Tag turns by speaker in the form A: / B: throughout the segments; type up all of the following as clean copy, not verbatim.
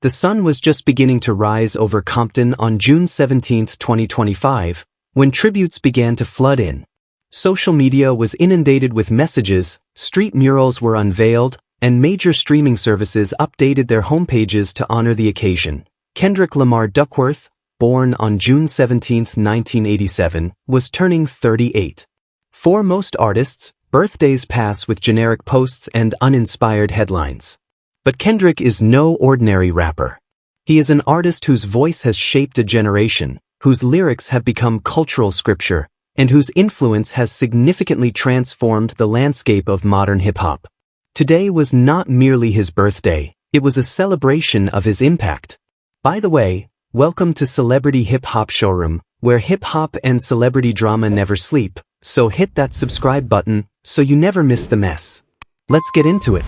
A: The sun was just beginning to rise over Compton on June 17, 2025, when tributes began to flood in. Social media was inundated with messages, street murals were unveiled, and major streaming services updated their homepages to honor the occasion. Kendrick Lamar Duckworth, born on June 17, 1987, was turning 38. For most artists, birthdays pass with generic posts and uninspired headlines. But Kendrick is no ordinary rapper. He is an artist whose voice has shaped a generation, whose lyrics have become cultural scripture, and whose influence has significantly transformed the landscape of modern hip-hop. Today was not merely his birthday, it was a celebration of his impact. By the way, welcome to Celebrity Hip Hop Showroom, where hip-hop and celebrity drama never sleep, so hit that subscribe button so you never miss the mess. Let's get into it.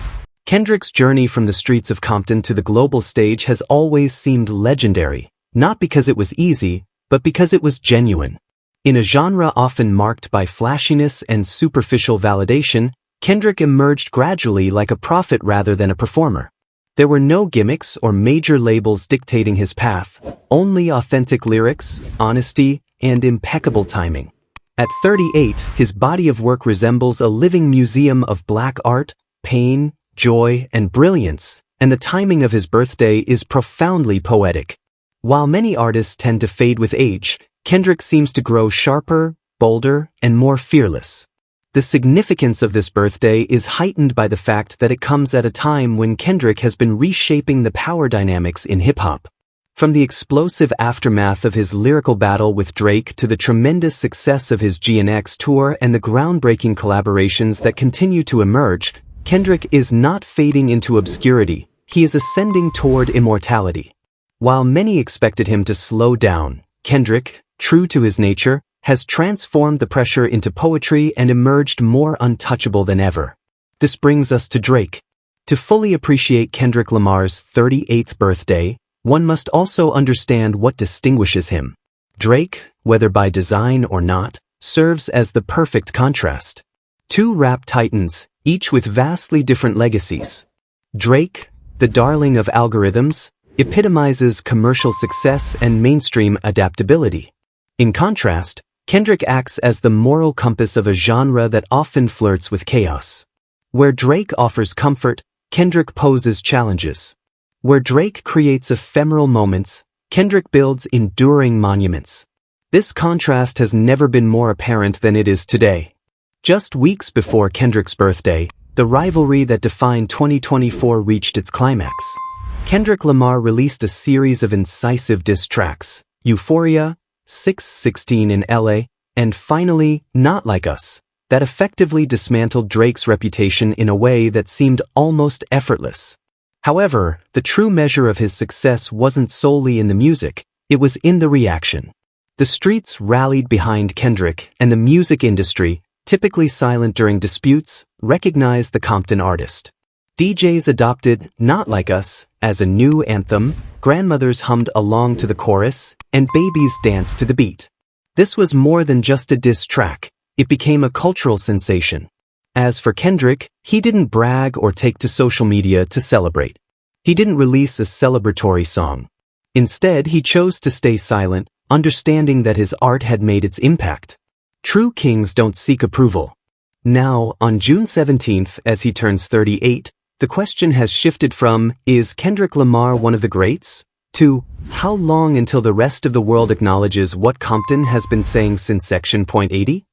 A: Kendrick's journey from the streets of Compton to the global stage has always seemed legendary, not because it was easy, but because it was genuine. In a genre often marked by flashiness and superficial validation, Kendrick emerged gradually like a prophet rather than a performer. There were no gimmicks or major labels dictating his path, only authentic lyrics, honesty, and impeccable timing. At 38, his body of work resembles a living museum of black art, pain, joy, and brilliance, and the timing of his birthday is profoundly poetic. While many artists tend to fade with age, Kendrick seems to grow sharper, bolder, and more fearless. The significance of this birthday is heightened by the fact that it comes at a time when Kendrick has been reshaping the power dynamics in hip-hop. From the explosive aftermath of his lyrical battle with Drake to the tremendous success of his GNX tour and the groundbreaking collaborations that continue to emerge, Kendrick is not fading into obscurity, he is ascending toward immortality. While many expected him to slow down, Kendrick, true to his nature, has transformed the pressure into poetry and emerged more untouchable than ever. This brings us to Drake. To fully appreciate Kendrick Lamar's 38th birthday, one must also understand what distinguishes him. Drake, whether by design or not, serves as the perfect contrast. Two rap titans, each with vastly different legacies. Drake, the darling of algorithms, epitomizes commercial success and mainstream adaptability. In contrast, Kendrick acts as the moral compass of a genre that often flirts with chaos. Where Drake offers comfort, Kendrick poses challenges. Where Drake creates ephemeral moments, Kendrick builds enduring monuments. This contrast has never been more apparent than it is today. Just weeks before Kendrick's birthday, the rivalry that defined 2024 reached its climax. Kendrick Lamar released a series of incisive diss tracks, Euphoria, 616 in LA, and finally, Not Like Us, that effectively dismantled Drake's reputation in a way that seemed almost effortless. However, the true measure of his success wasn't solely in the music, it was in the reaction. The streets rallied behind Kendrick, and the music industry, typically silent during disputes, recognized the Compton artist. DJs adopted Not Like Us as a new anthem, grandmothers hummed along to the chorus, and babies danced to the beat. This was more than just a diss track, it became a cultural sensation. As for Kendrick, he didn't brag or take to social media to celebrate. He didn't release a celebratory song. Instead, he chose to stay silent, understanding that his art had made its impact. True kings don't seek approval. Now, on June 17th, as he turns 38, the question has shifted from, is Kendrick Lamar one of the greats? To, how long until the rest of the world acknowledges what Compton has been saying since Section .80?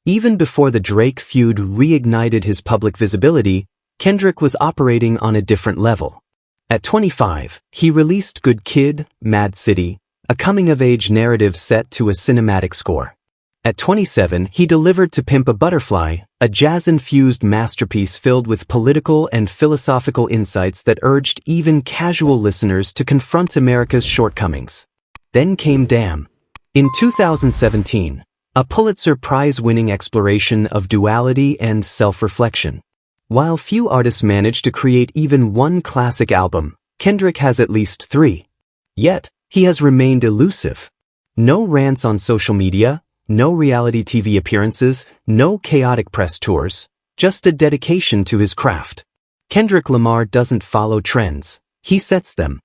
A: Even before the Drake feud reignited his public visibility, Kendrick was operating on a different level. At 25, he released Good Kid, Mad City, a coming-of-age narrative set to a cinematic score. At 27, he delivered To Pimp a Butterfly, a jazz-infused masterpiece filled with political and philosophical insights that urged even casual listeners to confront America's shortcomings. Then came Damn. In 2017, a Pulitzer Prize-winning exploration of duality and self-reflection. While few artists manage to create even one classic album, Kendrick has at least 3. Yet, he has remained elusive. No rants on social media, no reality TV appearances, no chaotic press tours, just a dedication to his craft. Kendrick Lamar doesn't follow trends, he sets them.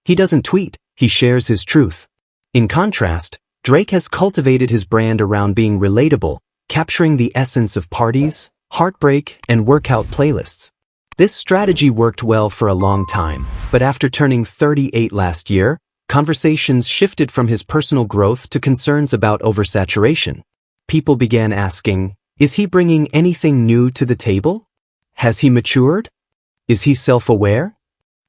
A: He doesn't tweet, he shares his truth. In contrast, Drake has cultivated his brand around being relatable, capturing the essence of parties, heartbreak, and workout playlists. This strategy worked well for a long time, but after turning 38 last year, conversations shifted from his personal growth to concerns about oversaturation. People began asking, is he bringing anything new to the table? Has he matured? Is he self-aware?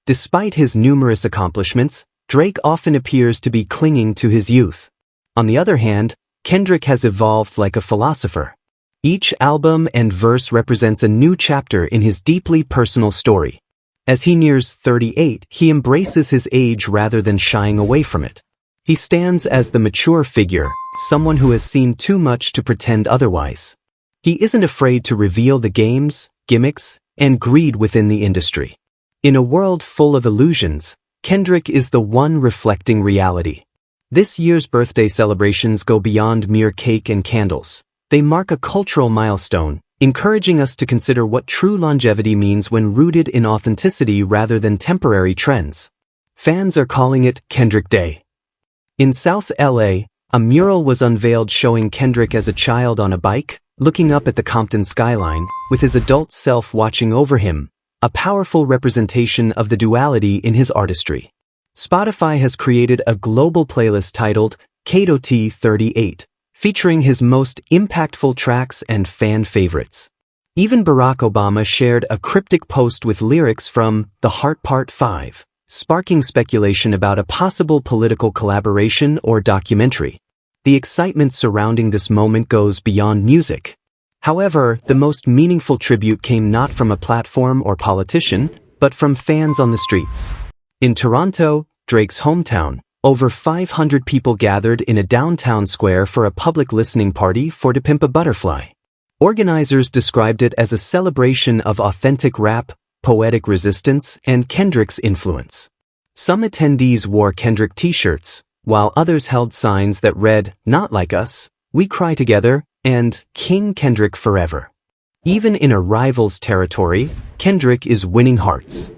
A: Despite his numerous accomplishments, Drake often appears to be clinging to his youth. On the other hand, Kendrick has evolved like a philosopher. Each album and verse represents a new chapter in his deeply personal story. As he nears 38, he embraces his age rather than shying away from it. He stands as the mature figure, someone who has seen too much to pretend otherwise. He isn't afraid to reveal the games, gimmicks, and greed within the industry. In a world full of illusions, Kendrick is the one reflecting reality. This year's birthday celebrations go beyond mere cake and candles. They mark a cultural milestone, encouraging us to consider what true longevity means when rooted in authenticity rather than temporary trends. Fans are calling it Kendrick Day. In South LA, a mural was unveiled showing Kendrick as a child on a bike, looking up at the Compton skyline, with his adult self watching over him, a powerful representation of the duality in his artistry. Spotify has created a global playlist titled T38, featuring his most impactful tracks and fan favorites. Even Barack Obama shared a cryptic post with lyrics from The Heart Part 5, sparking speculation about a possible political collaboration or documentary. The excitement surrounding this moment goes beyond music. However, the most meaningful tribute came not from a platform or politician, but from fans on the streets. In Toronto, Drake's hometown, over 500 people gathered in a downtown square for a public listening party for To Pimp a Butterfly. Organizers described it as a celebration of authentic rap, poetic resistance, and Kendrick's influence. Some attendees wore Kendrick t-shirts, while others held signs that read, "Not like us, we cry together," and "King Kendrick forever." Even in a rival's territory, Kendrick is winning hearts.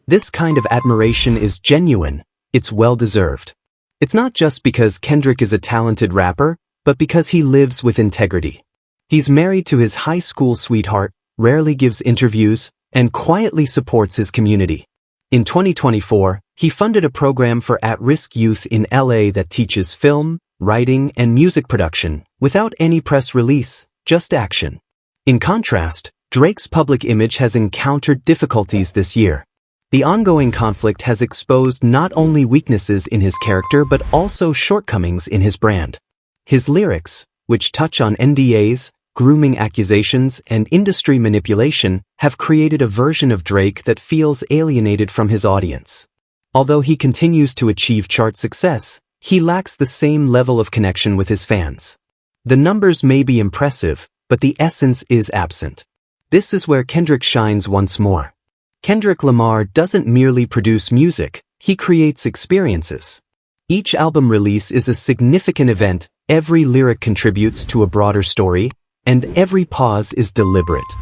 A: This kind of admiration is genuine, it's well-deserved. It's not just because Kendrick is a talented rapper, but because he lives with integrity. He's married to his high school sweetheart, rarely gives interviews, and quietly supports his community. In 2024, he funded a program for at-risk youth in LA that teaches film, writing, and music production, without any press release, just action. In contrast, Drake's public image has encountered difficulties this year. The ongoing conflict has exposed not only weaknesses in his character but also shortcomings in his brand. His lyrics, which touch on NDAs, grooming accusations, and industry manipulation, have created a version of Drake that feels alienated from his audience. Although he continues to achieve chart success, he lacks the same level of connection with his fans. The numbers may be impressive, but the essence is absent. This is where Kendrick shines once more. Kendrick Lamar doesn't merely produce music, he creates experiences. Each album release is a significant event, every lyric contributes to a broader story, and every pause is deliberate.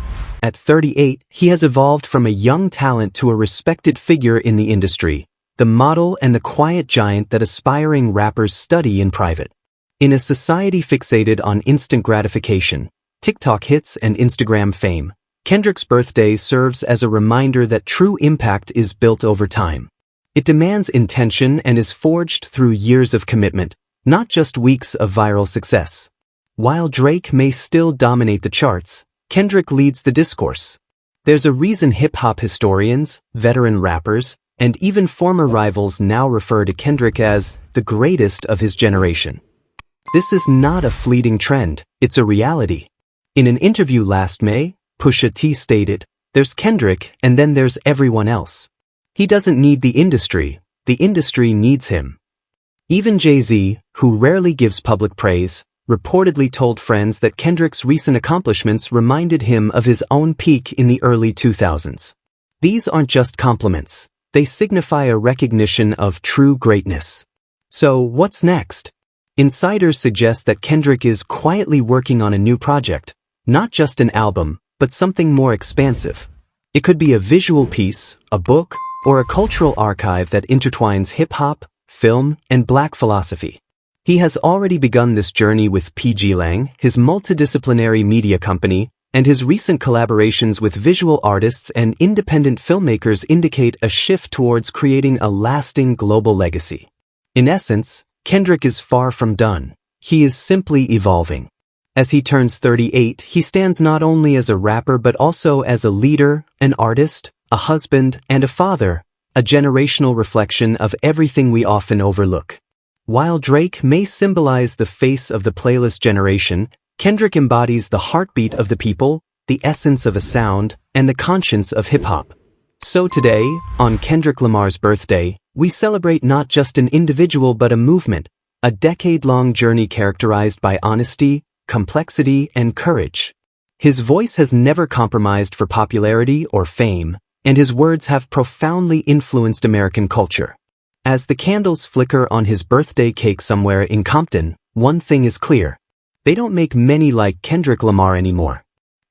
A: At 38, he has evolved from a young talent to a respected figure in the industry, the model and the quiet giant that aspiring rappers study in private. In a society fixated on instant gratification, TikTok hits and Instagram fame, Kendrick's birthday serves as a reminder that true impact is built over time. It demands intention and is forged through years of commitment, not just weeks of viral success. While Drake may still dominate the charts, Kendrick leads the discourse. There's a reason hip-hop historians, veteran rappers, and even former rivals now refer to Kendrick as the greatest of his generation. This is not a fleeting trend, it's a reality. In an interview last May, Pusha T stated, "There's Kendrick and then there's everyone else. He doesn't need the industry needs him." Even Jay-Z, who rarely gives public praise, reportedly told friends that Kendrick's recent accomplishments reminded him of his own peak in the early 2000s. These aren't just compliments, they signify a recognition of true greatness. So, what's next? Insiders suggest that Kendrick is quietly working on a new project, not just an album, but something more expansive. It could be a visual piece, a book, or a cultural archive that intertwines hip-hop, film, and Black philosophy. He has already begun this journey with PG Lang, his multidisciplinary media company, and his recent collaborations with visual artists and independent filmmakers indicate a shift towards creating a lasting global legacy. In essence, Kendrick is far from done. He is simply evolving. As he turns 38, he stands not only as a rapper but also as a leader, an artist, a husband, and a father, a generational reflection of everything we often overlook. While Drake may symbolize the face of the playlist generation, Kendrick embodies the heartbeat of the people, the essence of a sound, and the conscience of hip-hop. So today, on Kendrick Lamar's birthday, we celebrate not just an individual but a movement, a decade-long journey characterized by honesty, complexity, and courage. His voice has never compromised for popularity or fame, and his words have profoundly influenced American culture. As the candles flicker on his birthday cake somewhere in Compton, one thing is clear. They don't make many like Kendrick Lamar anymore.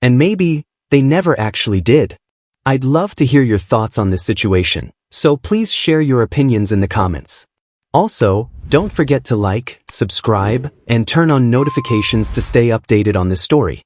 A: And maybe they never actually did. I'd love to hear your thoughts on this situation, so please share your opinions in the comments. Also, don't forget to like, subscribe, and turn on notifications to stay updated on this story.